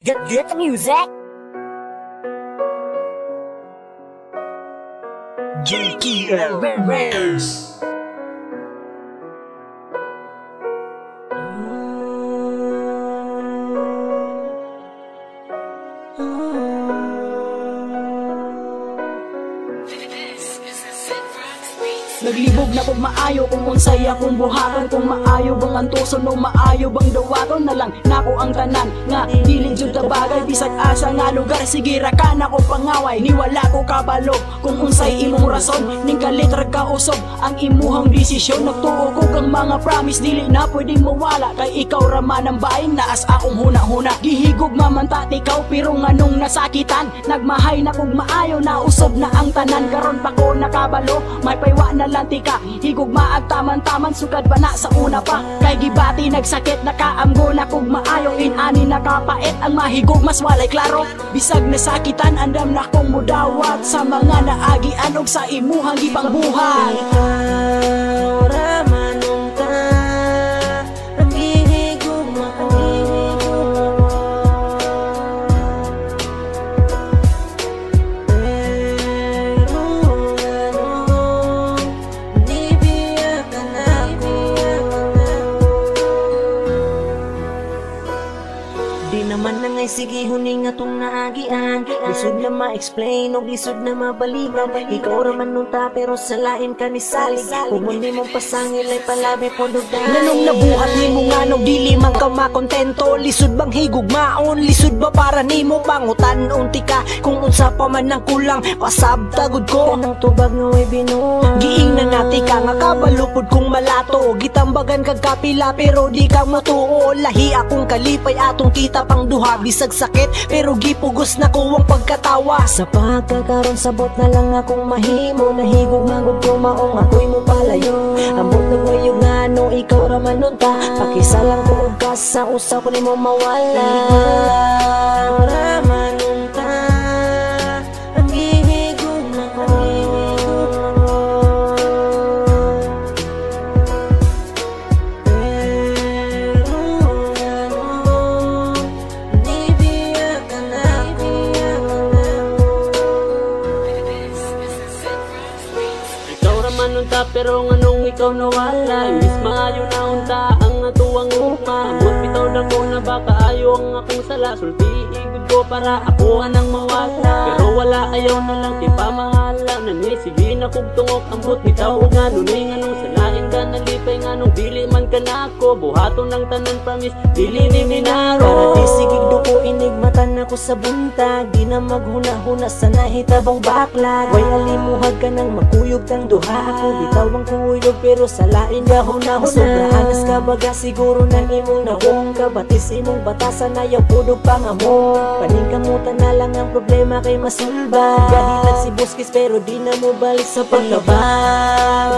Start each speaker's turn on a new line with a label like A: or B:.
A: Get the music. JKL Bears.
B: Naglibog na kung maayo, kung unsay akong buhaton, kung maayo bang antuson o maayo bang dawaton na lang nako ang tanan nga dili jud ta bagay bisag asa nga lugar. Sige ra ka na ko pangaway, ni wala ko kabalo kung unsay imong rason, ning kalitra ka usog ang imuhang desisyon. Nagtuo ko kang mga promise dili na pwedeng mawala, kay ikaw ra man ang baing naas akong huna-huna. Gihigog mamantat ikaw pero nganong nasakitan, nagmahay na kog maayo na usog na ang tanan. Karon pa ko nakabalo, may paywa na lantika, higugma ag taman-taman sugad ba na sa una pa, kay gibati nagsakit nakaamgo na kog maayo, inani nakapait ang mahigog mas walay klaro. Bisag nasakitan andam na kong mudawat sa mga naagian og sa imuhang gibang buhat.
C: Di naman na ngay sige huning atong naagian, lisod na ma-explain o lisod na mabalikan. Ikaw raman nung ta pero sa lain ka ni salig, kung hindi mong pasangil ay palabi po dugay. Nanong nabuhat ni mo nga nung dili man ka makontento, lisod bang higugmaon, lisod ba para ni mo pangutan unti ka, kung unsa pa man ang kulang pasabtagod ko. Kanang tubag nga way binuha, giing na nati ka nga kabalupod kung malato, gitambagan kag kapila pero di ka matuo. Lahi akong kalipay atong kita pang duha, bisag sakit pero gipugos na ko ang pagkatawa. Sa pagkakaroon sabot na lang akong mahimo, nahigog mangod ko maong ako'y mo palayo. Ambot nagwayog nga no ikaw raman nun ta, pakisalang ko og kas sa usaw ko ni mo mawala. Raman nun ta, ang gihigog na ko. Unta pero nganong ikaw nawala, imbis maayo na unta ang atuwang uma. Ambot bitaw na ko na baka ayo ang akong sala, sulti igod ko para ako anang mawala. Pero wala ayaw na lang ti pamahala na ni sige na kog tungok. Ambot bitaw nga nunay nganong salain ka nalipay nganong dili man ka na ako, buhaton ng tanan promise dili ni minaro. Para di sigig duko inigmatan ako sa buntag, di na maghuna-huna sa nahitabang baklag. Way alimuhag ka nang magkuyog tang duha, ako bitawang kuyog pero sa lain gahuna-huna. Sobraanas ka baga siguro nang imong nahong kabatis imong batasan na yaw pudog pangamo. Paningkamutan na lang ang problema kay masulba, gahilag si Buskis pero di na mo balik sa pagkabang.